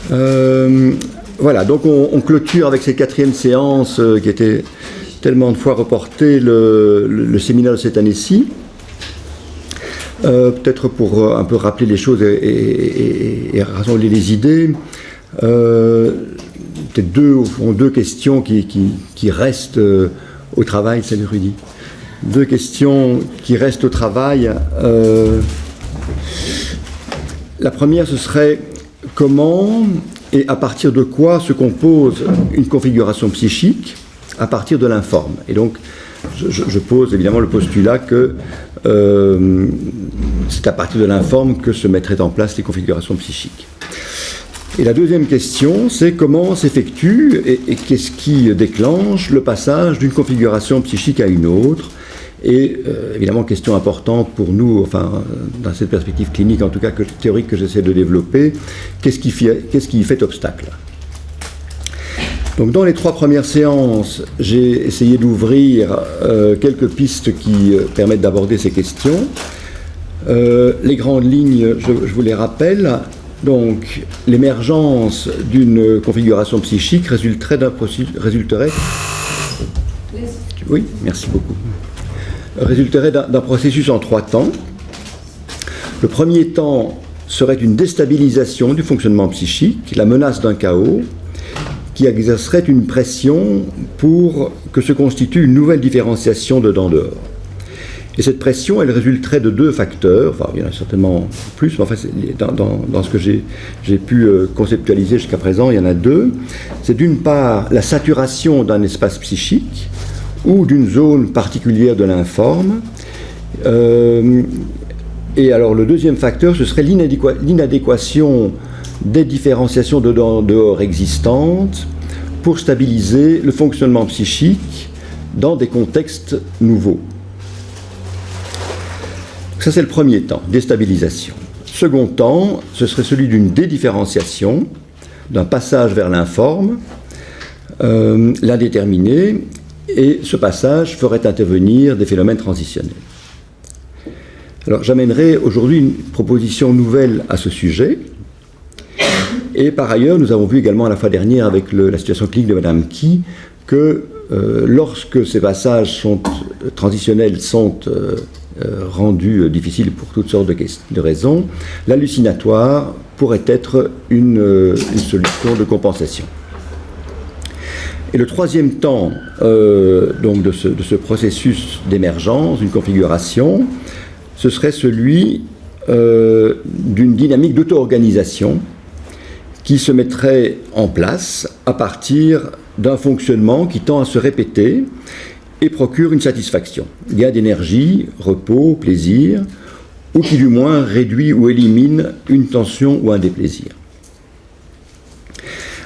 Voilà, donc on clôture avec cette quatrième séance qui était tellement de fois reportée le séminaire de cette année-ci. Peut-être pour un peu rappeler les choses et rassembler les idées, peut-être deux questions qui restent au travail, salut Rudy. Deux questions qui restent au travail. La première, ce serait comment et à partir de quoi se compose une configuration psychique à partir de l'informe. Et donc, je pose évidemment le postulat que c'est à partir de l'informe que se mettraient en place les configurations psychiques. Et la deuxième question, c'est comment s'effectue et qu'est-ce qui déclenche le passage d'une configuration psychique à une autre. Et évidemment, question importante pour nous, enfin, dans cette perspective clinique, en tout cas théorique que j'essaie de développer, qu'est-ce qui y fait obstacle? Donc, dans les 3 premières séances, j'ai essayé d'ouvrir quelques pistes qui permettent d'aborder ces questions. Les grandes lignes, je vous les rappelle. Donc, l'émergence d'une configuration psychique résulterait. Oui, merci beaucoup. Résulterait d'un processus en 3 temps. Le premier temps serait une déstabilisation du fonctionnement psychique, la menace d'un chaos, qui exercerait une pression pour que se constitue une nouvelle différenciation dedans-dehors. Et cette pression, elle résulterait de 2 facteurs, enfin il y en a certainement plus, mais enfin dans ce que j'ai pu conceptualiser jusqu'à présent, il y en a 2. C'est d'une part la saturation d'un espace psychique, ou d'une zone particulière de l'informe. Et alors le deuxième facteur, ce serait l'inadéquation des différenciations dedans-dehors existantes pour stabiliser le fonctionnement psychique dans des contextes nouveaux. Ça, c'est le premier temps, déstabilisation. Second temps, ce serait celui d'une dédifférenciation, d'un passage vers l'informe, l'indéterminé, et ce passage ferait intervenir des phénomènes transitionnels. Alors, j'amènerai aujourd'hui une proposition nouvelle à ce sujet. Et par ailleurs, nous avons vu également la fois dernière avec la situation clinique de Madame Key que lorsque ces passages transitionnels sont rendus difficiles pour toutes sortes de raisons, l'hallucinatoire pourrait être une solution de compensation. Et le troisième temps donc de ce processus d'émergence, d'une configuration, ce serait celui d'une dynamique d'auto-organisation qui se mettrait en place à partir d'un fonctionnement qui tend à se répéter et procure une satisfaction, gain d'énergie, repos, plaisir, ou qui du moins réduit ou élimine une tension ou un déplaisir.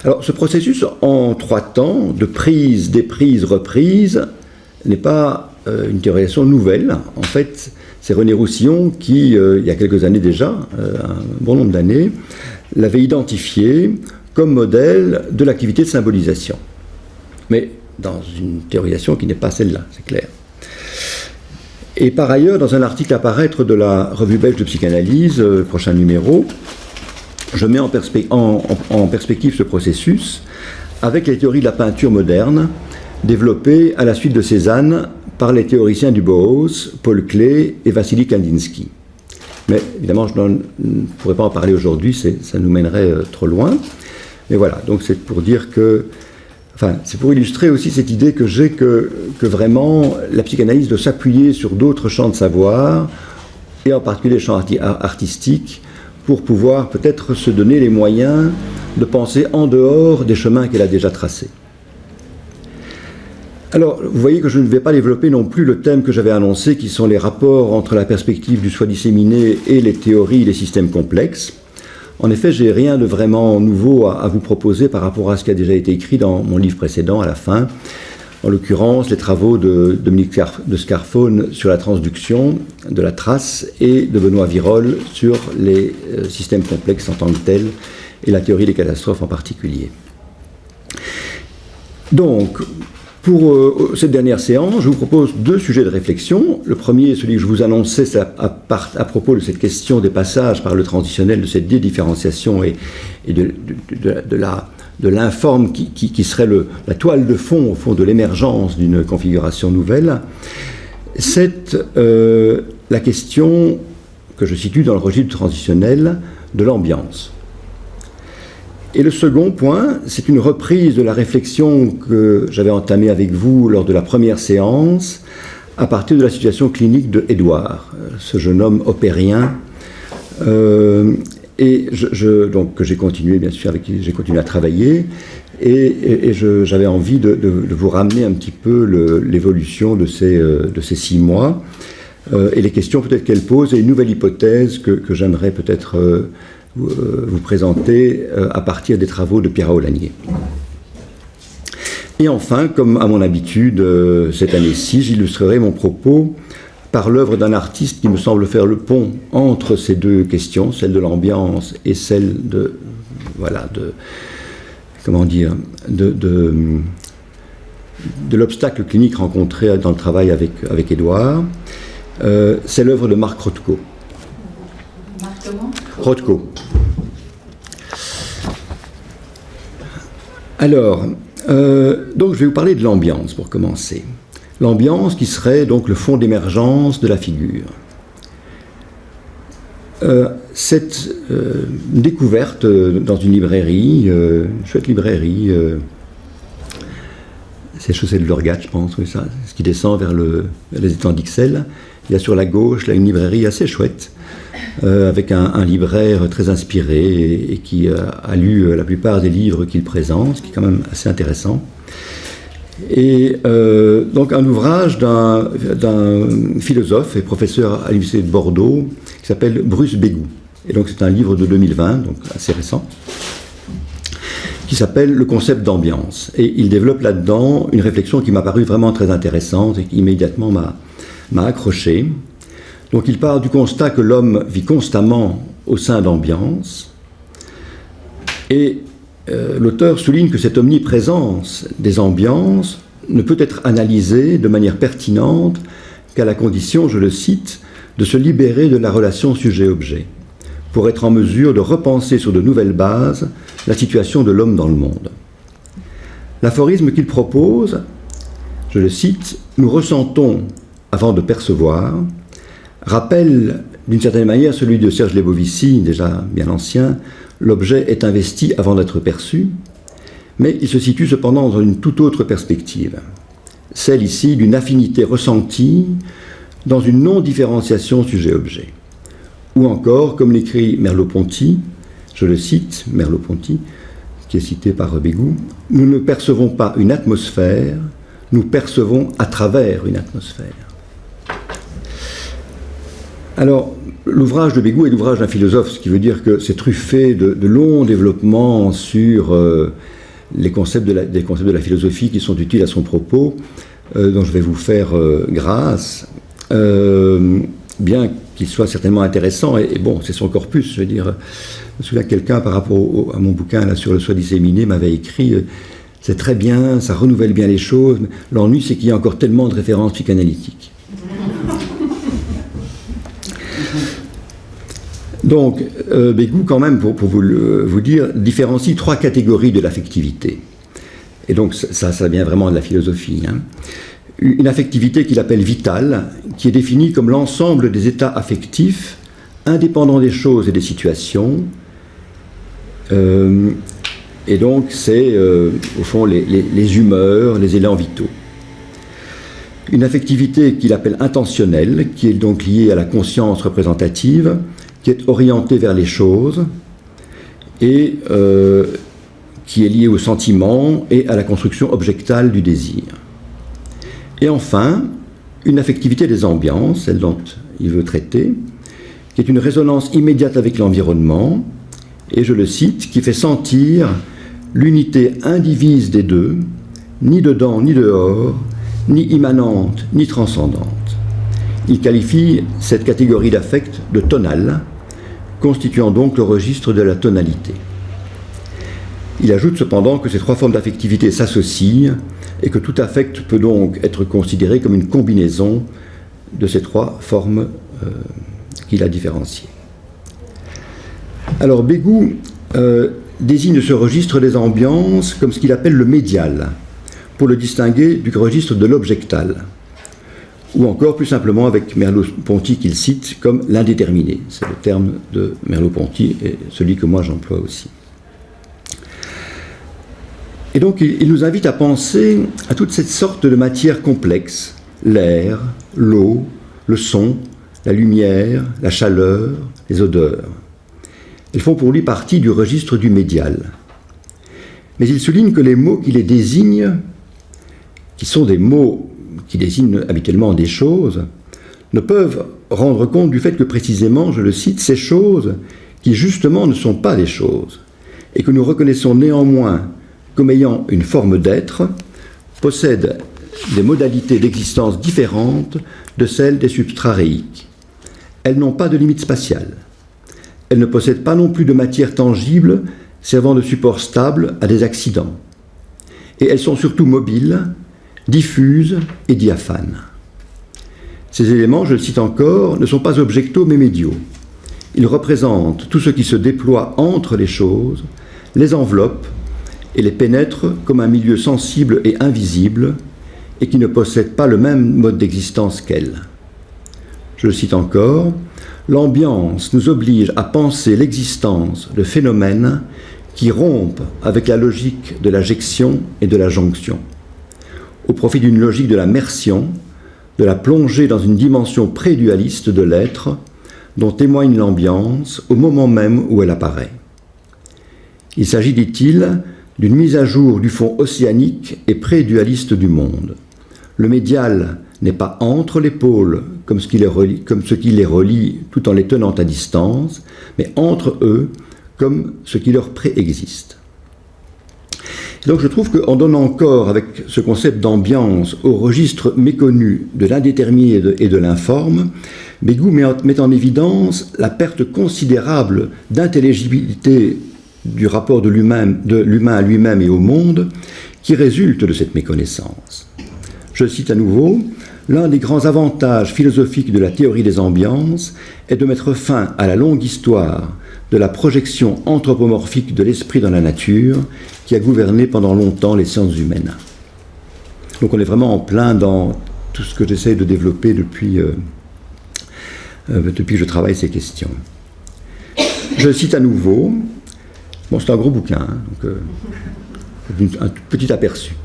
Alors, ce processus en 3 temps, de prise, déprise, reprise, n'est pas une théorisation nouvelle. En fait, c'est René Roussillon qui, il y a quelques années déjà, un bon nombre d'années, l'avait identifié comme modèle de l'activité de symbolisation. Mais dans une théorisation qui n'est pas celle-là, c'est clair. Et par ailleurs, dans un article à paraître de la Revue belge de psychanalyse, prochain numéro, je mets en perspective ce processus avec les théories de la peinture moderne développées à la suite de Cézanne par les théoriciens du Bauhaus, Paul Klee et Vassili Kandinsky. Mais évidemment, je ne pourrais pas en parler aujourd'hui, ça nous mènerait trop loin. Mais voilà, donc c'est pour dire que, enfin, c'est pour illustrer aussi cette idée que j'ai que vraiment la psychanalyse doit s'appuyer sur d'autres champs de savoir, et en particulier les champs artistiques, pour pouvoir peut-être se donner les moyens de penser en dehors des chemins qu'elle a déjà tracés. Alors, vous voyez que je ne vais pas développer non plus le thème que j'avais annoncé, qui sont les rapports entre la perspective du soi disséminé et les théories, les systèmes complexes. En effet, j'ai rien de vraiment nouveau à vous proposer par rapport à ce qui a déjà été écrit dans mon livre précédent, à la fin. En l'occurrence, les travaux de Dominique de Scarfone sur la transduction de la trace et de Benoît Virol sur les systèmes complexes en tant que tels et la théorie des catastrophes en particulier. Donc, Pour cette dernière séance, je vous propose deux sujets de réflexion. Le premier, celui que je vous annonçais, c'est à propos de cette question des passages par le transitionnel, de cette dédifférenciation et de l'informe qui serait la toile de fond, au fond, de l'émergence d'une configuration nouvelle. C'est la question que je situe dans le registre transitionnel de l'ambiance. Et le second point, c'est une reprise de la réflexion que j'avais entamée avec vous lors de la première séance, à partir de la situation clinique de Édouard, ce jeune homme opérien, donc que j'ai continué, bien sûr, avec qui j'ai continué à travailler, et j'avais envie de vous ramener un petit peu l'évolution de ces 6 mois, et les questions peut-être qu'elle pose, et une nouvelle hypothèse que j'aimerais peut-être vous présenter à partir des travaux de Pierre Aulagnier. Et enfin, comme à mon habitude, cette année-ci, j'illustrerai mon propos par l'œuvre d'un artiste qui me semble faire le pont entre ces deux questions, celle de l'ambiance et celle de l'obstacle clinique rencontré dans le travail avec Édouard. C'est l'œuvre de Marc Rothko. Marc comment ? Rothko. Alors, donc je vais vous parler de l'ambiance pour commencer. L'ambiance qui serait donc le fond d'émergence de la figure. Cette découverte dans une librairie, une chouette librairie, c'est chaussée de Lorgat, je pense, oui, ça, ce qui descend vers les étangs d'Ixelles. Il y a sur la gauche là, une librairie assez chouette, avec un libraire très inspiré et qui a lu la plupart des livres qu'il présente, ce qui est quand même assez intéressant. Et donc un ouvrage d'un philosophe et professeur à l'université de Bordeaux qui s'appelle Bruce Bégou. Et donc c'est un livre de 2020, donc assez récent, qui s'appelle Le concept d'ambiance. Et il développe là-dedans une réflexion qui m'a paru vraiment très intéressante et qui immédiatement m'a accroché. Donc il part du constat que l'homme vit constamment au sein d'ambiance, et l'auteur souligne que cette omniprésence des ambiances ne peut être analysée de manière pertinente qu'à la condition, je le cite, de se libérer de la relation sujet-objet, pour être en mesure de repenser sur de nouvelles bases la situation de l'homme dans le monde. L'aphorisme qu'il propose, je le cite, « Nous ressentons avant de percevoir », rappelle d'une certaine manière celui de Serge Lebovici, déjà bien ancien, « L'objet est investi avant d'être perçu », mais il se situe cependant dans une toute autre perspective, celle ici d'une affinité ressentie dans une non-différenciation sujet-objet. Ou encore, comme l'écrit Merleau-Ponty, je le cite, Merleau-Ponty, qui est cité par Bégou, « Nous ne percevons pas une atmosphère, nous percevons à travers une atmosphère ». Alors, l'ouvrage de Bégou est l'ouvrage d'un philosophe, ce qui veut dire que c'est truffé de longs développements sur les concepts de la philosophie qui sont utiles à son propos, dont je vais vous faire grâce, bien qu'il soit certainement intéressant, et bon, c'est son corpus, je veux dire. Je me souviens que quelqu'un, par rapport à mon bouquin là, sur le soi disséminé, m'avait écrit c'est très bien, ça renouvelle bien les choses, mais l'ennui c'est qu'il y a encore tellement de références psychanalytiques. Donc, Bégou, quand même, pour vous dire, différencie 3 catégories de l'affectivité. Et donc, ça vient vraiment de la philosophie. Hein. Une affectivité qu'il appelle vitale, qui est définie comme l'ensemble des états affectifs, indépendants des choses et des situations. Et donc, c'est, au fond, les humeurs, les élans vitaux. Une affectivité qu'il appelle intentionnelle, qui est donc liée à la conscience représentative, qui est orientée vers les choses et qui est liée au sentiment et à la construction objectale du désir. Et enfin, une affectivité des ambiances, celle dont il veut traiter, qui est une résonance immédiate avec l'environnement, et je le cite, qui fait sentir l'unité indivise des deux, ni dedans ni dehors, ni immanente ni transcendante. Il qualifie cette catégorie d'affect de tonale, constituant donc le registre de la tonalité. Il ajoute cependant que ces 3 formes d'affectivité s'associent et que tout affect peut donc être considéré comme une combinaison de ces trois formes qu'il a différenciées. Alors Bégou désigne ce registre des ambiances comme ce qu'il appelle le médial, pour le distinguer du registre de l'objectal, ou encore plus simplement avec Merleau-Ponty qu'il cite comme l'indéterminé. C'est le terme de Merleau-Ponty et celui que moi j'emploie aussi. Et donc il nous invite à penser à toute cette sorte de matière complexe, l'air, l'eau, le son, la lumière, la chaleur, les odeurs. Elles font pour lui partie du registre du médial. Mais il souligne que les mots qui les désignent, qui sont des mots qui désignent habituellement des choses, ne peuvent rendre compte du fait que précisément, je le cite, ces choses qui justement ne sont pas des choses, et que nous reconnaissons néanmoins comme ayant une forme d'être, possèdent des modalités d'existence différentes de celles des substrats réiques. Elles n'ont pas de limite spatiale. Elles ne possèdent pas non plus de matière tangible servant de support stable à des accidents. Et elles sont surtout mobiles, diffuses et diaphanes. Ces éléments, je le cite encore, ne sont pas objectaux mais médiaux. Ils représentent tout ce qui se déploie entre les choses, les enveloppe et les pénètre comme un milieu sensible et invisible et qui ne possède pas le même mode d'existence qu'elles. Je le cite encore, l'ambiance nous oblige à penser l'existence de phénomènes qui rompent avec la logique de la jection et de la jonction, au profit d'une logique de la mersion, de la plongée dans une dimension prédualiste de l'être dont témoigne l'ambiance au moment même où elle apparaît. Il s'agit, dit-il, d'une mise à jour du fond océanique et prédualiste du monde. Le médial n'est pas entre les pôles comme ce qui les relie tout en les tenant à distance, mais entre eux comme ce qui leur préexiste. Et donc je trouve qu'en donnant corps avec ce concept d'ambiance au registre méconnu de l'indéterminé et de l'informe, Bégou met en évidence la perte considérable d'intelligibilité du rapport de l'humain à lui-même et au monde qui résulte de cette méconnaissance. Je cite à nouveau, « L'un des grands avantages philosophiques de la théorie des ambiances est de mettre fin à la longue histoire de la projection anthropomorphique de l'esprit dans la nature qui a gouverné pendant longtemps les sciences humaines. » Donc on est vraiment en plein dans tout ce que j'essaie de développer depuis que je travaille ces questions. Je cite à nouveau, bon c'est un gros bouquin, donc un petit aperçu.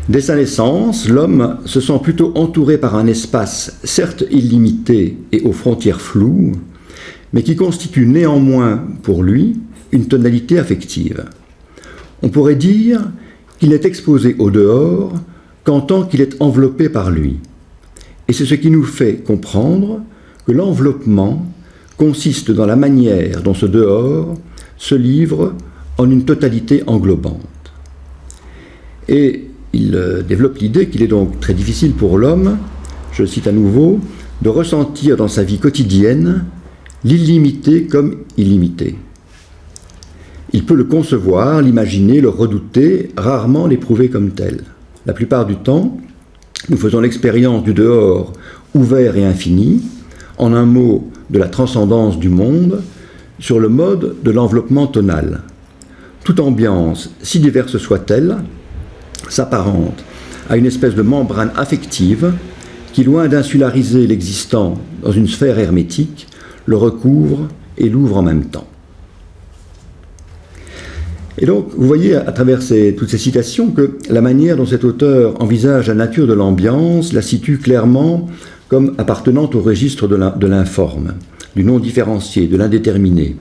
Dès sa naissance, l'homme se sent plutôt entouré par un espace certes illimité et aux frontières floues, mais qui constitue néanmoins pour lui une tonalité affective. On pourrait dire qu'il n'est exposé au dehors qu'en tant qu'il est enveloppé par lui. Et c'est ce qui nous fait comprendre que l'enveloppement consiste dans la manière dont ce dehors se livre en une totalité englobante. Et il développe l'idée qu'il est donc très difficile pour l'homme, je le cite à nouveau, de ressentir dans sa vie quotidienne l'illimité comme illimité. Il peut le concevoir, l'imaginer, le redouter, rarement l'éprouver comme tel. La plupart du temps, nous faisons l'expérience du dehors ouvert et infini, en un mot de la transcendance du monde, sur le mode de l'enveloppement tonal. Toute ambiance, si diverse soit-elle, s'apparente à une espèce de membrane affective qui, loin d'insulariser l'existant dans une sphère hermétique, le recouvre et l'ouvre en même temps. Et donc, vous voyez à travers toutes ces citations que la manière dont cet auteur envisage la nature de l'ambiance la situe clairement comme appartenant au registre de l'informe, du non différencié, de l'indéterminé,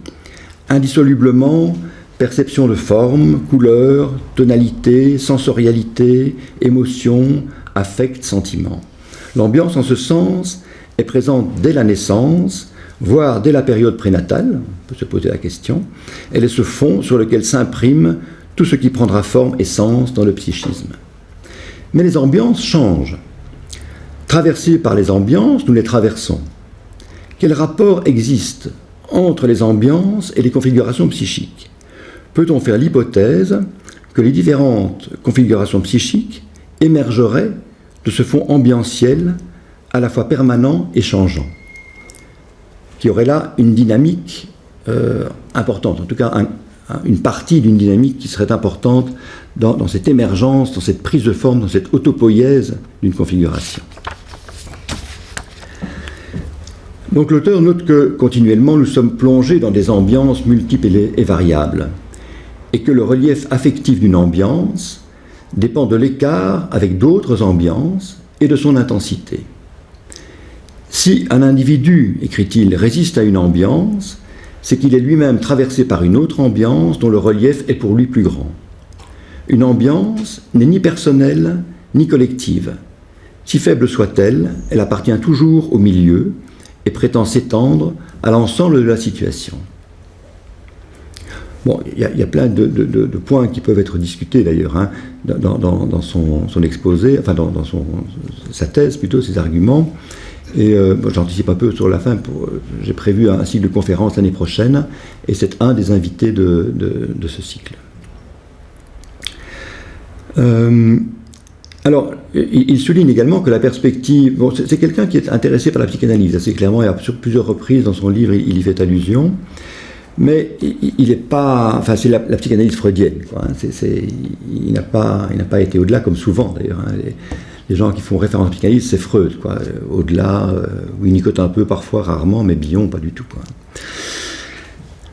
indissolublement perception de forme, couleur, tonalité, sensorialité, émotion, affect, sentiment. L'ambiance, en ce sens, est présente dès la naissance, voire dès la période prénatale, on peut se poser la question. Elle est ce fond sur lequel s'imprime tout ce qui prendra forme et sens dans le psychisme. Mais les ambiances changent. Traversées par les ambiances, nous les traversons. Quel rapport existe entre les ambiances et les configurations psychiques ? Peut-on faire l'hypothèse que les différentes configurations psychiques émergerait de ce fond ambientiel à la fois permanent et changeant, qui aurait là une dynamique importante, en tout cas une partie d'une dynamique qui serait importante dans cette émergence, dans cette prise de forme, dans cette autopoïèse d'une configuration. Donc l'auteur note que continuellement nous sommes plongés dans des ambiances multiples et variables, et que le relief affectif d'une ambiance dépend de l'écart avec d'autres ambiances et de son intensité. Si un individu, écrit-il, résiste à une ambiance, c'est qu'il est lui-même traversé par une autre ambiance dont le relief est pour lui plus grand. Une ambiance n'est ni personnelle ni collective. Si faible soit-elle, elle appartient toujours au milieu et prétend s'étendre à l'ensemble de la situation. Bon, il y a plein de points qui peuvent être discutés d'ailleurs hein, dans son exposé, enfin dans sa thèse plutôt, ses arguments. Et j'anticipe un peu sur la fin, j'ai prévu un cycle de conférences l'année prochaine, et c'est un des invités de ce cycle. Alors, il souligne également que la perspective... Bon, c'est quelqu'un qui est intéressé par la psychanalyse, assez clairement, et sur plusieurs reprises dans son livre, il y fait allusion. Mais il n'est pas... Enfin, c'est la psychanalyse freudienne, quoi, hein, il n'a pas été au-delà, comme souvent, d'ailleurs. Hein, les gens qui font référence à la psychanalyse, c'est Freud, quoi. Au-delà, Winnicott un peu, parfois, rarement, mais Bion, pas du tout, quoi.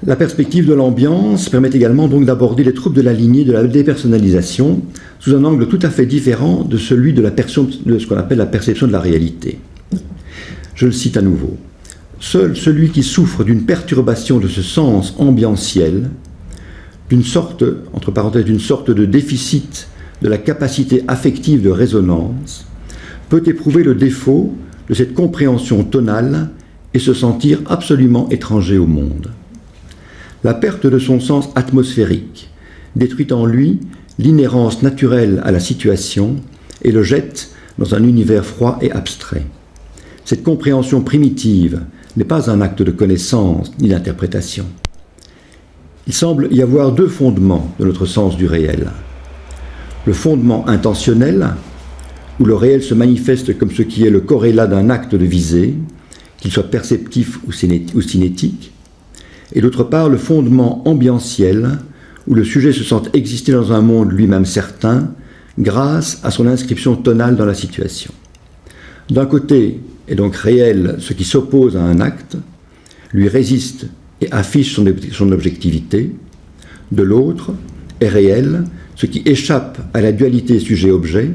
La perspective de l'ambiance permet également donc d'aborder les troubles de la lignée de la dépersonnalisation sous un angle tout à fait différent de celui de ce qu'on appelle la perception de la réalité. Je le cite à nouveau. Seul celui qui souffre d'une perturbation de ce sens ambientiel, d'une sorte, entre parenthèses, d'une sorte de déficit de la capacité affective de résonance, peut éprouver le défaut de cette compréhension tonale et se sentir absolument étranger au monde. La perte de son sens atmosphérique détruit en lui l'inhérence naturelle à la situation et le jette dans un univers froid et abstrait. Cette compréhension primitive n'est pas un acte de connaissance ni d'interprétation. Il semble y avoir deux fondements de notre sens du réel. Le fondement intentionnel, où le réel se manifeste comme ce qui est le corrélat d'un acte de visée, qu'il soit perceptif ou cinétique, et d'autre part le fondement ambientiel, où le sujet se sent exister dans un monde lui-même certain, grâce à son inscription tonale dans la situation. D'un côté est donc réel ce qui s'oppose à un acte, lui résiste et affiche son objectivité. De l'autre est réel ce qui échappe à la dualité sujet-objet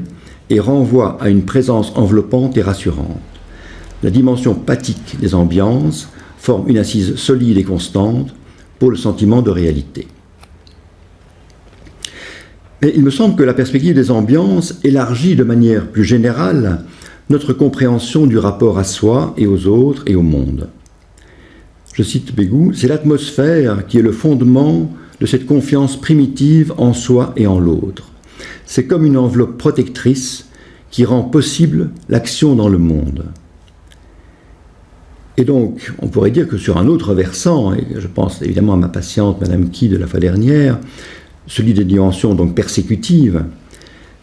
et renvoie à une présence enveloppante et rassurante. La dimension pathique des ambiances forme une assise solide et constante pour le sentiment de réalité. Mais il me semble que la perspective des ambiances élargit de manière plus générale notre compréhension du rapport à soi et aux autres et au monde. Je cite Bégou, « C'est l'atmosphère qui est le fondement de cette confiance primitive en soi et en l'autre. C'est comme une enveloppe protectrice qui rend possible l'action dans le monde. » Et donc, on pourrait dire que sur un autre versant, et je pense évidemment à ma patiente, Madame Key, de la fois dernière, celui des dimensions donc persécutives,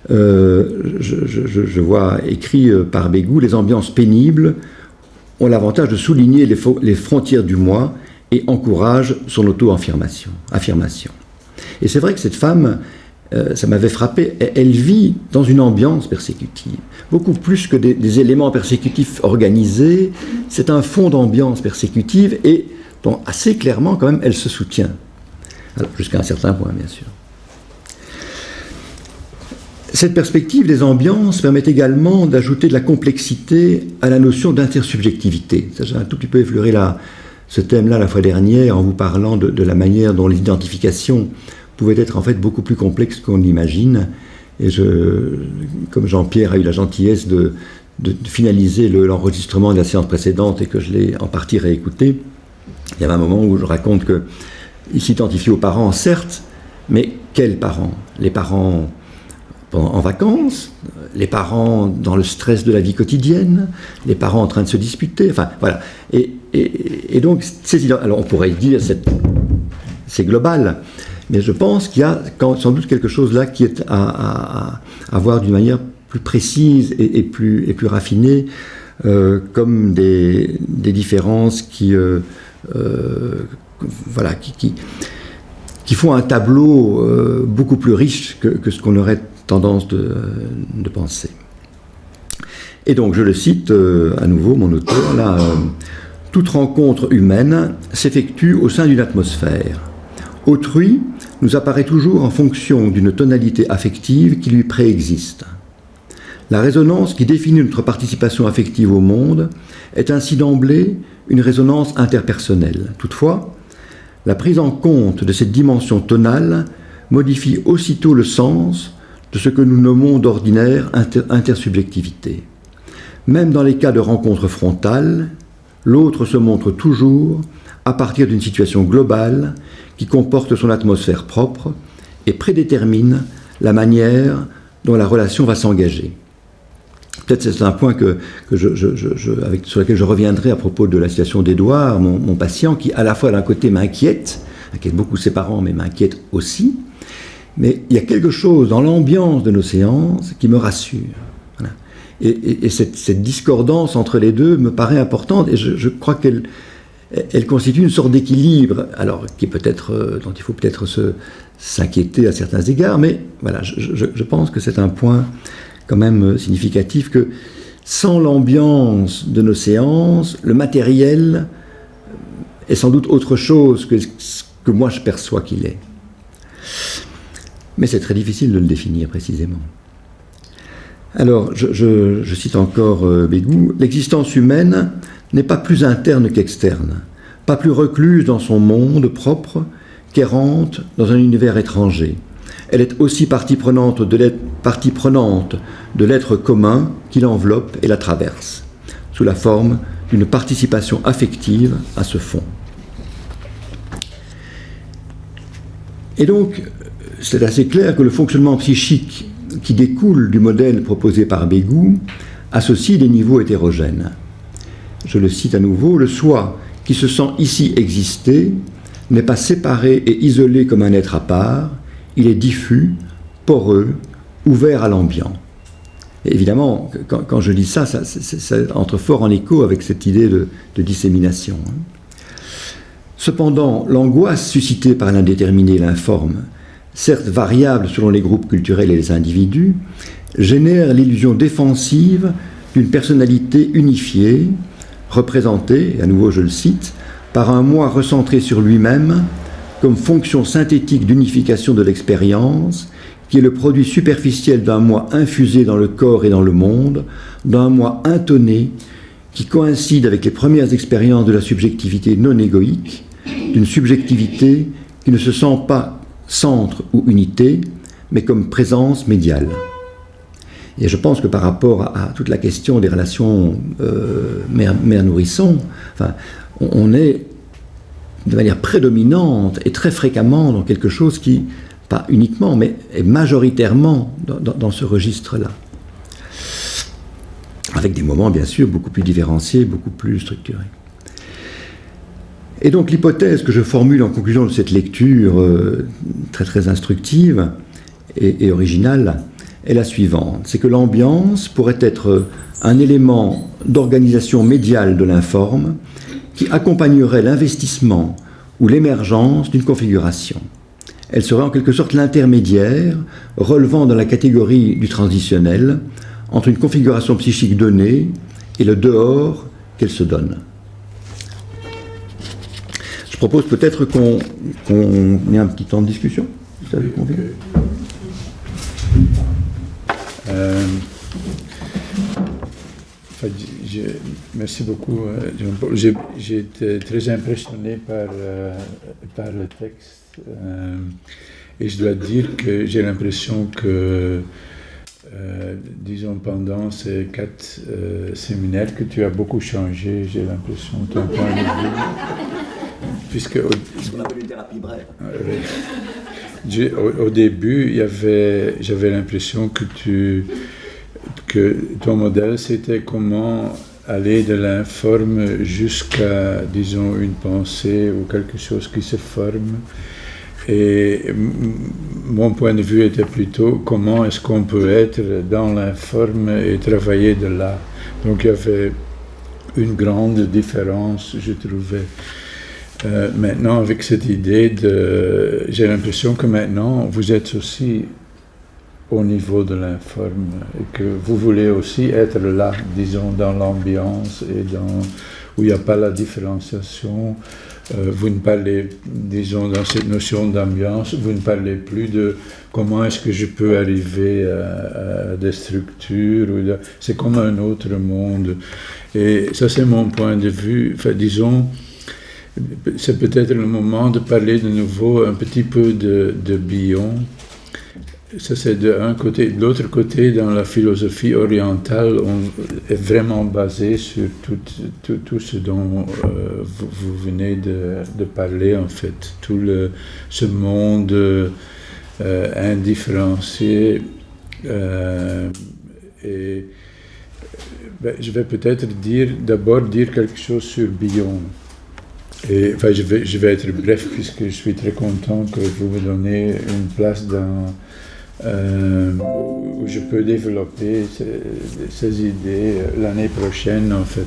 je vois écrit par Bégou, les ambiances pénibles ont l'avantage de souligner les frontières du moi et encouragent son auto-affirmation. Et c'est vrai que cette femme, ça m'avait frappé, elle vit dans une ambiance persécutive, beaucoup plus que des éléments persécutifs organisés, c'est un fond d'ambiance persécutive et dont assez clairement quand même elle se soutient. Alors, jusqu'à un certain point, bien sûr. Cette perspective des ambiances permet également d'ajouter de la complexité à la notion d'intersubjectivité. J'ai un tout petit peu effleuré ce thème-là la fois dernière en vous parlant de la manière dont l'identification pouvait être en fait beaucoup plus complexe qu'on l'imagine. Et comme Jean-Pierre a eu la gentillesse de finaliser l'enregistrement de la séance précédente et que je l'ai en partie réécouté, il y avait un moment où je raconte qu'il s'identifie aux parents, certes, mais quels parents? Les parents en vacances, les parents dans le stress de la vie quotidienne, les parents en train de se disputer, enfin voilà. Et donc, alors on pourrait dire, c'est global, Mais je pense qu'il y a sans doute quelque chose là qui est à voir d'une manière plus précise et plus raffinée, comme des différences qui font un tableau beaucoup plus riche que ce qu'on aurait tendance de penser. Et donc, je le cite à nouveau, mon auteur, là, toute rencontre humaine s'effectue au sein d'une atmosphère. Autrui nous apparaît toujours en fonction d'une tonalité affective qui lui préexiste. La résonance qui définit notre participation affective au monde est ainsi d'emblée une résonance interpersonnelle. Toutefois, la prise en compte de cette dimension tonale modifie aussitôt le sens de ce que nous nommons d'ordinaire intersubjectivité. Même dans les cas de rencontre frontale, l'autre se montre toujours à partir d'une situation globale qui comporte son atmosphère propre et prédétermine la manière dont la relation va s'engager. Peut-être c'est un point sur lequel je reviendrai à propos de la situation d'Édouard, mon patient, qui à la fois d'un côté m'inquiète beaucoup ses parents, mais m'inquiète aussi. Mais il y a quelque chose dans l'ambiance de nos séances qui me rassure. Voilà. Et cette discordance entre les deux me paraît importante, et je crois qu'elle constitue une sorte d'équilibre, alors qui est peut-être, dont il faut peut-être s'inquiéter à certains égards, mais voilà, je pense que c'est un point quand même significatif, que sans l'ambiance de nos séances, le matériel est sans doute autre chose que ce que moi je perçois qu'il est. Mais c'est très difficile de le définir précisément. Alors, je cite encore Bégou, « L'existence humaine n'est pas plus interne qu'externe, pas plus recluse dans son monde propre qu'errante dans un univers étranger. Elle est aussi partie prenante de l'être commun qui l'enveloppe et la traverse, sous la forme d'une participation affective à ce fond. » Et donc, c'est assez clair que le fonctionnement psychique qui découle du modèle proposé par Bégou associe des niveaux hétérogènes. Je le cite à nouveau, « Le soi qui se sent ici exister n'est pas séparé et isolé comme un être à part, il est diffus, poreux, ouvert à l'ambiant. » Et évidemment, quand je dis ça, ça entre fort en écho avec cette idée de dissémination. Cependant, l'angoisse suscitée par l'indéterminé et l'informe, certes variable selon les groupes culturels et les individus, génère l'illusion défensive d'une personnalité unifiée, représentée, et à nouveau je le cite, par un moi recentré sur lui-même, comme fonction synthétique d'unification de l'expérience, qui est le produit superficiel d'un moi infusé dans le corps et dans le monde, d'un moi intonné, qui coïncide avec les premières expériences de la subjectivité non égoïque, d'une subjectivité qui ne se sent pas centre ou unité, mais comme présence médiale. Et je pense que par rapport à toute la question des relations mère-nourrisson, enfin, on est de manière prédominante et très fréquemment dans quelque chose qui, pas uniquement, mais est majoritairement dans ce registre-là. Avec des moments, bien sûr, beaucoup plus différenciés, beaucoup plus structurés. Et donc l'hypothèse que je formule en conclusion de cette lecture très très instructive et originale est la suivante. C'est que l'ambiance pourrait être un élément d'organisation médiale de l'informe qui accompagnerait l'investissement ou l'émergence d'une configuration. Elle serait en quelque sorte l'intermédiaire relevant dans la catégorie du transitionnel entre une configuration psychique donnée et le dehors qu'elle se donne. Je propose peut-être qu'on ait un petit temps de discussion, si ça vous convient. Merci beaucoup, Jean-Paul. J'ai été très impressionné par le texte et je dois dire que j'ai l'impression que, disons, pendant ces 4 séminaires, que tu as beaucoup changé, j'ai l'impression, ton point de vue. Puisque ce qu'on appelle une thérapie brève. Au début, j'avais l'impression que ton modèle, c'était comment aller de l'informe jusqu'à, disons, une pensée ou quelque chose qui se forme. mon point de vue était plutôt comment est-ce qu'on peut être dans l'informe et travailler de là. Donc il y avait une grande différence, je trouvais. Maintenant, avec cette idée j'ai l'impression que maintenant, vous êtes aussi au niveau de l'informe et que vous voulez aussi être là, disons, dans l'ambiance et où il n'y a pas la différenciation. Vous ne parlez, disons, dans cette notion d'ambiance, vous ne parlez plus de comment est-ce que je peux arriver à des structures. C'est comme un autre monde. Et ça, c'est mon point de vue. Enfin, disons, c'est peut-être le moment de parler de nouveau un petit peu de Bion. Ça, c'est d'un côté. De l'autre côté, dans la philosophie orientale, on est vraiment basé sur tout ce dont vous venez de parler, en fait. Ce monde indifférencié. Et je vais peut-être d'abord dire quelque chose sur Bion. Et, enfin, je vais être bref, puisque je suis très content que vous me donnez une place où je peux développer ces idées l'année prochaine, en fait.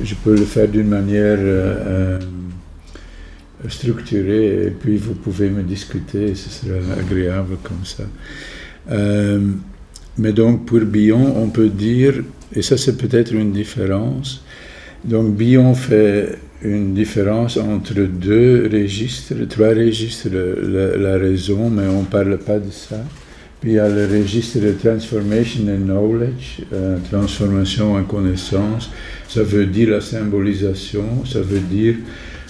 Je peux le faire d'une manière structurée, et puis vous pouvez me discuter, ce sera agréable comme ça. Mais donc, pour Bion, on peut dire, et ça c'est peut-être une différence, donc Bion fait une différence entre trois registres, la raison, mais on ne parle pas de ça. Puis il y a le registre de transformation and knowledge, transformation en connaissance, ça veut dire la symbolisation, ça veut dire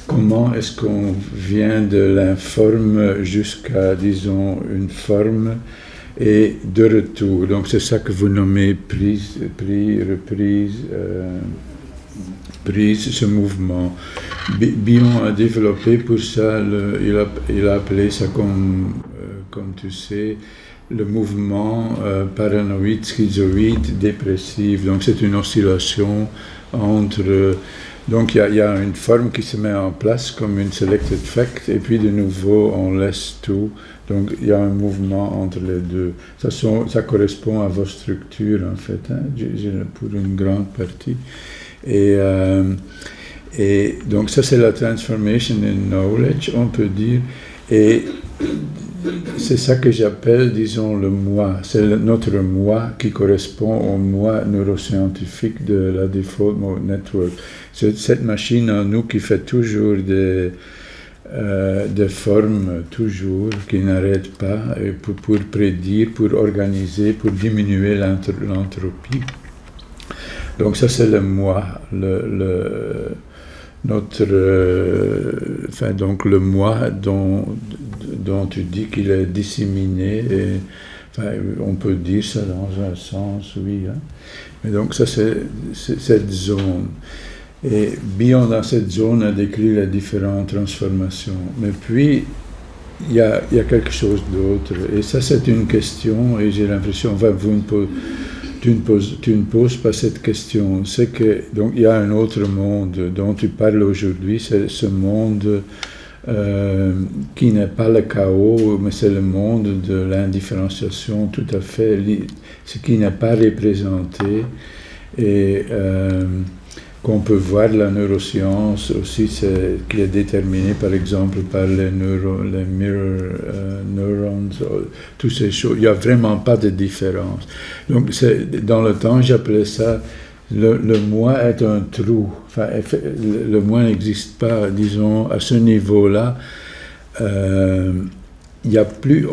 comment est-ce qu'on vient de l'informe jusqu'à, disons, une forme, et de retour. Donc c'est ça que vous nommez prise, reprise, ce mouvement. Bion a développé pour ça, il a appelé ça comme tu sais, le mouvement paranoïde, schizoïde, dépressif. Donc c'est une oscillation entre... Donc il y a une forme qui se met en place comme une selected fact, et puis de nouveau on laisse tout. Donc il y a un mouvement entre les deux. Ça correspond à vos structures, en fait, hein, pour une grande partie. Et donc ça c'est la transformation in knowledge, on peut dire. Et c'est ça que j'appelle, disons, le moi. C'est notre moi qui correspond au moi neuroscientifique de la Default Mode Network. C'est cette machine en nous qui fait toujours des formes, toujours, qui n'arrête pas, pour prédire, pour organiser, pour diminuer l'entropie. Donc ça c'est le moi, donc le moi dont tu dis qu'il est disséminé, et, enfin, on peut dire ça dans un sens, oui. Hein. Mais donc ça c'est cette zone. Et Bion dans cette zone a décrit les différentes transformations. Mais puis, il y a quelque chose d'autre. Et ça c'est une question, et j'ai l'impression, enfin, tu ne poses pas cette question. C'est que, donc, il y a un autre monde dont tu parles aujourd'hui, c'est ce monde qui n'est pas le chaos, mais c'est le monde de l'indifférenciation tout à fait, ce qui n'est pas représenté, et qu'on peut voir la neuroscience aussi, qui est déterminée par exemple par les mirror neurons, toutes ces choses. Il n'y a vraiment pas de différence. Donc dans le temps, j'appelais ça, le moi est un trou. Enfin, le moi n'existe pas, disons, à ce niveau-là. Il y a plus,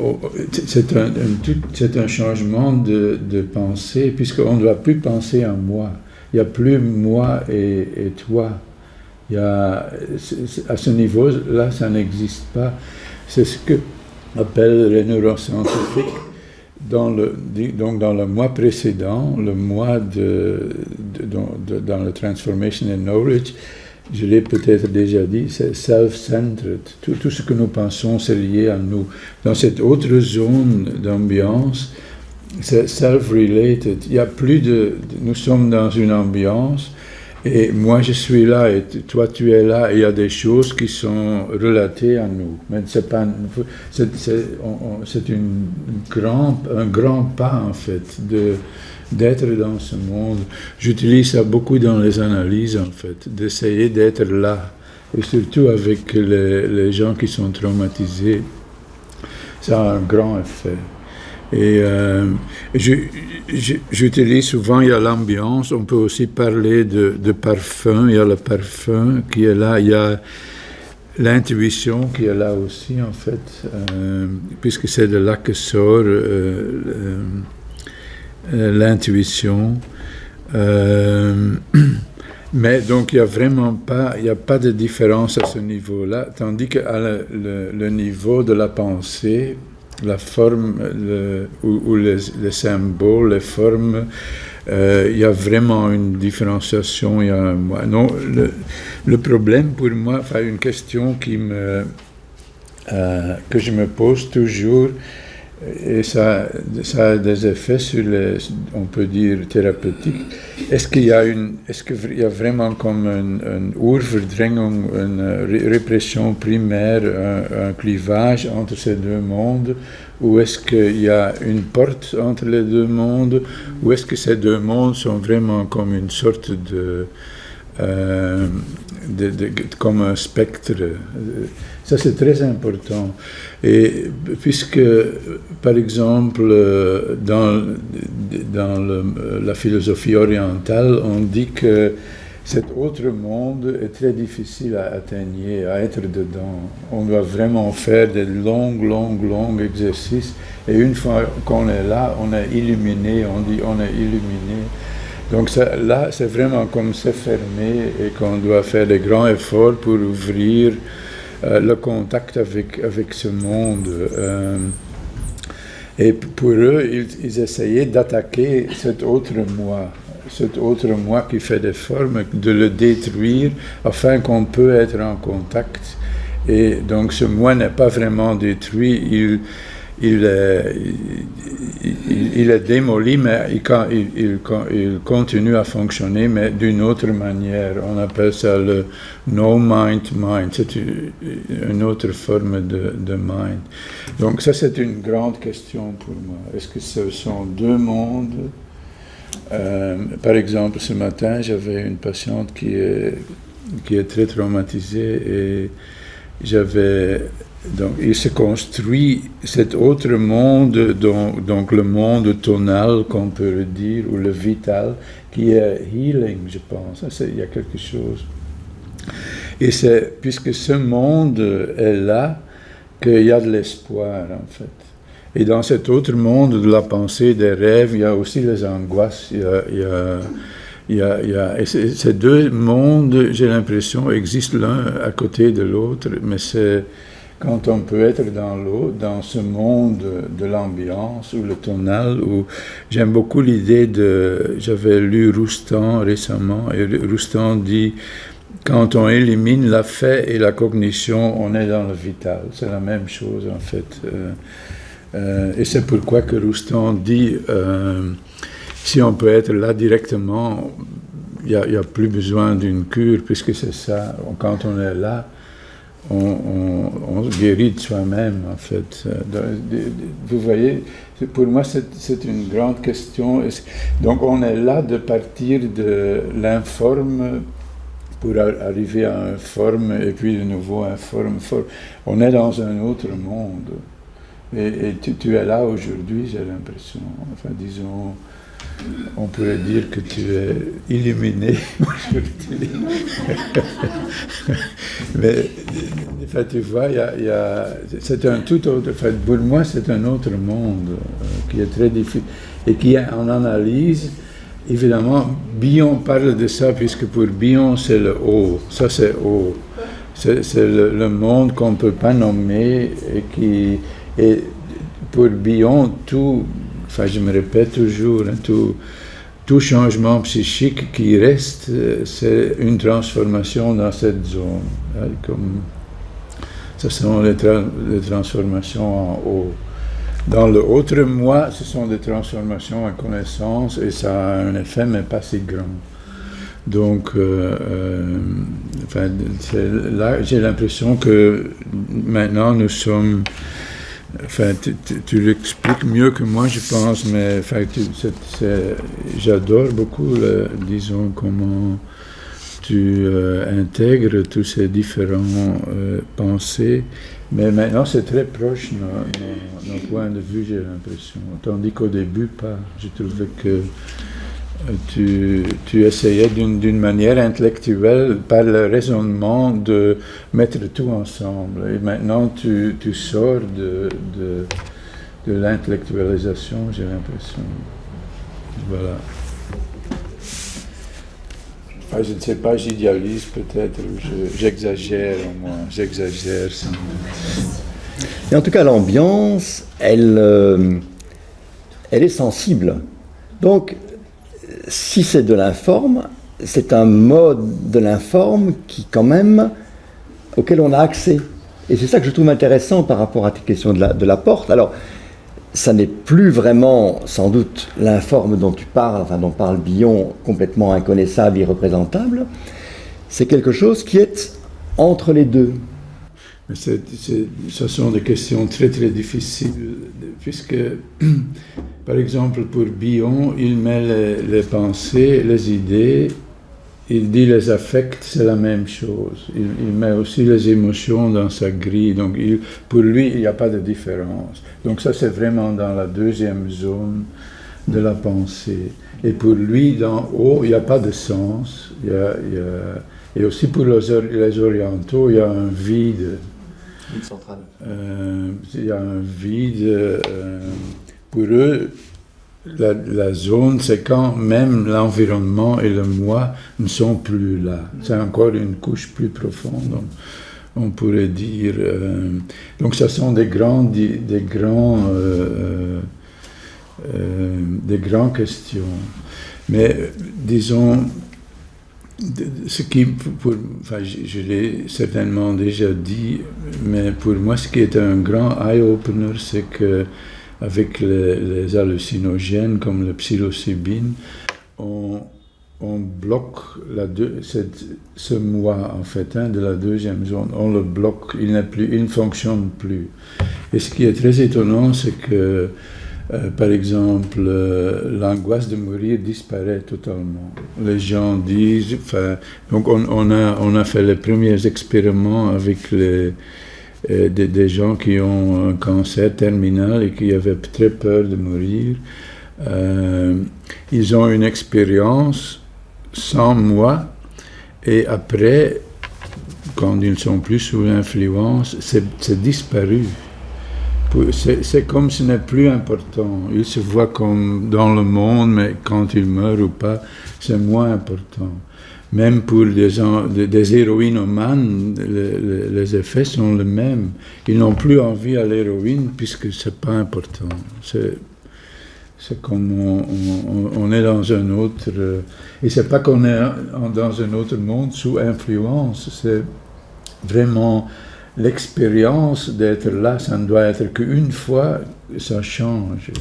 c'est un changement de pensée, puisqu'on ne doit plus penser en moi. Il n'y a plus moi et toi. À ce niveau-là, ça n'existe pas. C'est ce que appellent les neuroscientifiques donc dans le moi précédent, le moi dans le Transformation and Knowledge. Je l'ai peut-être déjà dit, c'est self-centered. Tout ce que nous pensons, c'est lié à nous. Dans cette autre zone d'ambiance, c'est self-related. Il y a plus nous sommes dans une ambiance, Et moi, je suis là, et toi, tu es là, et il y a des choses qui sont relatées à nous. Mais c'est pas, c'est un grand pas, en fait, d'être dans ce monde. J'utilise ça beaucoup dans les analyses, en fait, d'essayer d'être là. Et surtout avec les gens qui sont traumatisés, ça a un grand effet. Et j'utilise souvent, il y a l'ambiance, on peut aussi parler de parfum, il y a le parfum qui est là, il y a l'intuition qui est là aussi, en fait, puisque c'est de là que sort l'intuition. Mais donc il n'y a vraiment pas, il n'y a pas de différence à ce niveau-là, tandis qu'à le niveau de la pensée, la forme ou les symboles, les formes, il y a vraiment une différenciation. Non, le problème pour moi, enfin une question que je me pose toujours, et ça a des effets sur on peut dire, thérapeutiques. Est-ce qu'il y a vraiment comme une oerverdrängung, une répression primaire, un clivage entre ces deux mondes, ou est-ce qu'il y a une porte entre les deux mondes, ou est-ce que ces deux mondes sont vraiment comme une sorte comme un spectre? Ça, c'est très important. Et puisque, par exemple, dans la philosophie orientale, on dit que cet autre monde est très difficile à atteindre, à être dedans. On doit vraiment faire des longs exercices. Et une fois qu'on est là, on est illuminé, on dit on est illuminé. Donc ça, là, c'est vraiment comme c'est fermé et qu'on doit faire des grands efforts pour ouvrir le contact avec ce monde. Et pour eux, ils essayaient d'attaquer cet autre moi qui fait des formes, de le détruire afin qu'on peut être en contact. Et donc ce moi n'est pas vraiment détruit, il est démoli, mais il continue à fonctionner, mais d'une autre manière. On appelle ça le no-mind mind. C'est une autre forme de mind. Donc ça, c'est une grande question pour moi. Est-ce que ce sont deux mondes? Par exemple, ce matin, j'avais une patiente qui est très traumatisée et donc, il se construit cet autre monde, donc le monde tonal, qu'on peut le dire, ou le vital, qui est healing, je pense. Il y a quelque chose. Et c'est puisque ce monde est là qu'il y a de l'espoir, en fait. Et dans cet autre monde de la pensée, des rêves, il y a aussi les angoisses, et ces deux mondes, j'ai l'impression, existent l'un à côté de l'autre, mais c'est quand on peut être dans ce monde de l'ambiance ou le tonal, où j'aime beaucoup l'idée j'avais lu Roustan récemment, et Roustan dit, quand on élimine l'affect et la cognition, on est dans le vital. C'est la même chose, en fait. Et c'est pourquoi que Roustan dit, si on peut être là directement, il n'y a plus besoin d'une cure, puisque c'est ça, quand on est là, on se guérit de soi-même, en fait. Vous voyez, pour moi, c'est une grande question. Donc, on est là de partir de l'informe pour arriver à un forme, et puis de nouveau un forme. On est dans un autre monde. Et tu es là aujourd'hui, j'ai l'impression. Enfin, disons, on pourrait dire que tu es illuminé aujourd'hui. Mais enfin, tu vois, c'est un tout autre. Enfin, pour moi, c'est un autre monde qui est très difficile et qui est en analyse. Évidemment, Bion parle de ça, puisque pour Bion, c'est le haut. Ça, c'est haut. C'est le monde qu'on ne peut pas nommer et pour Bion, enfin, je me répète toujours, hein, tout changement psychique qui reste, c'est une transformation dans cette zone. Hein, comme ce sont les transformations en haut. Dans le autre moi, ce sont des transformations en connaissance, et ça a un effet, mais pas si grand. Donc, là, j'ai l'impression que maintenant nous sommes. Enfin, tu l'expliques mieux que moi, je pense, mais enfin, j'adore beaucoup, disons, comment tu intègres tous ces différents pensées. Mais maintenant, c'est très proche, nos points de vue, j'ai l'impression. Tandis qu'au début, pas. Je trouvais que tu essayais d'une manière intellectuelle, par le raisonnement, de mettre tout ensemble. Et maintenant, tu sors de l'intellectualisation, j'ai l'impression. Voilà. Enfin, je ne sais pas, j'idéalise peut-être, ou j'exagère au moins, j'exagère sans doute. Et en tout cas, l'ambiance, elle est sensible. Donc, si c'est de l'informe, c'est un mode de l'informe qui, quand même, auquel on a accès. Et c'est ça que je trouve intéressant par rapport à tes questions de la porte. Alors, ça n'est plus vraiment, sans doute, l'informe dont tu parles, enfin dont parle Bion, complètement inconnaissable, irreprésentable. C'est quelque chose qui est entre les deux. Mais ce sont des questions très très difficiles, puisque, par exemple, pour Bion, il met les pensées, les idées, il dit les affects, c'est la même chose. Il met aussi les émotions dans sa grille, donc pour lui, il n'y a pas de différence. Donc ça, c'est vraiment dans la deuxième zone de la pensée. Et pour lui, d'en haut, il n'y a pas de sens. Et aussi pour les orientaux, il y a un vide. Centrale. Il y a un vide. Pour eux, la zone, c'est quand même l'environnement et le moi ne sont plus là. C'est encore une couche plus profonde, on pourrait dire. Donc, ce sont des grandes questions. Mais, disons, ce qui, je l'ai certainement déjà dit, mais pour moi, ce qui est un grand eye-opener, c'est que avec les hallucinogènes comme le psilocybine, on bloque ce moi, en fait, de la deuxième zone. On le bloque, il ne fonctionne plus. Et ce qui est très étonnant, c'est que, par exemple, l'angoisse de mourir disparaît totalement. Les gens disent... Donc on a fait les premiers expériments avec des gens qui ont un cancer terminal et qui avaient très peur de mourir. Ils ont une expérience sans moi, et après, quand ils ne sont plus sous l'influence, c'est disparu. C'est comme ce n'est plus important. Ils se voient comme dans le monde, mais quand ils meurent ou pas, c'est moins important. Même pour des héroïnomanes, les effets sont les mêmes. Ils n'ont plus envie à l'héroïne puisque c'est pas important. C'est comme on est dans un autre... et c'est pas qu'on est dans un autre monde sous influence, c'est vraiment l'expérience d'être là, ça ne doit être qu'une fois, ça change.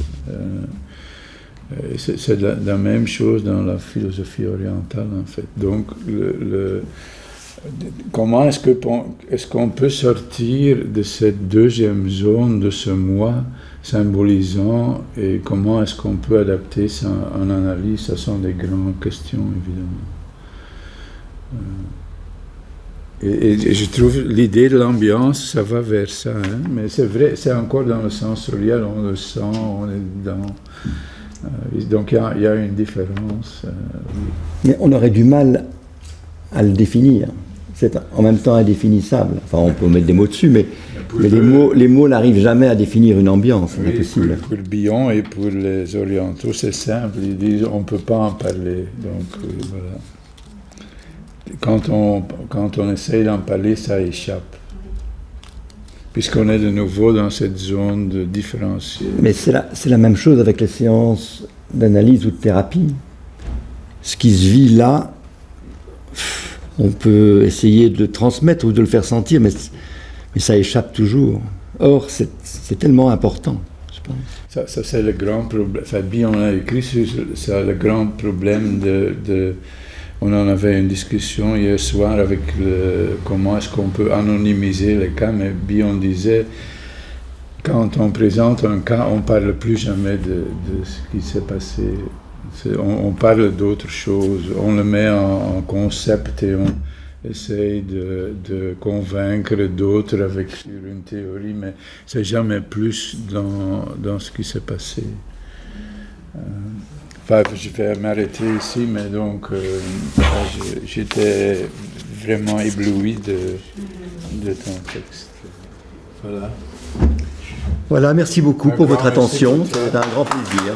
C'est la même chose dans la philosophie orientale, en fait. Donc, comment est-ce qu'on peut sortir de cette deuxième zone, de ce moi symbolisant, et comment est-ce qu'on peut adapter ça en analyse? Ce sont des grandes questions, évidemment. Et je trouve l'idée de l'ambiance, ça va vers ça, hein? Mais c'est vrai, c'est encore dans le sensoriel, on le sent, on est dedans. Donc il y a une différence. Mais on aurait du mal à le définir. C'est en même temps indéfinissable. Enfin, on peut mettre des mots dessus, mais les mots n'arrivent jamais à définir une ambiance. C'est impossible. Pour Bion et pour les orientaux, c'est simple. Ils disent on ne peut pas en parler. Donc voilà. Quand on essaye d'en parler, ça échappe. Puisqu'on est de nouveau dans cette zone de différencier. Mais c'est la même chose avec les séances d'analyse ou de thérapie. Ce qui se vit là, on peut essayer de le transmettre ou de le faire sentir, mais ça échappe toujours. Or, c'est tellement important, je pense. Ça c'est le grand problème. Enfin, Bion a écrit sur ça, le grand problème On en avait une discussion hier soir avec comment est-ce qu'on peut anonymiser les cas, mais Bion disait, quand on présente un cas, on ne parle plus jamais de ce qui s'est passé. On parle d'autres choses, on le met en concept et on essaye de convaincre d'autres avec sur une théorie, mais c'est jamais plus dans ce qui s'est passé. Enfin, je vais m'arrêter ici, mais donc j'étais vraiment ébloui de ton texte. Voilà. Voilà, merci beaucoup pour votre Merci. attention, c'est un grand plaisir.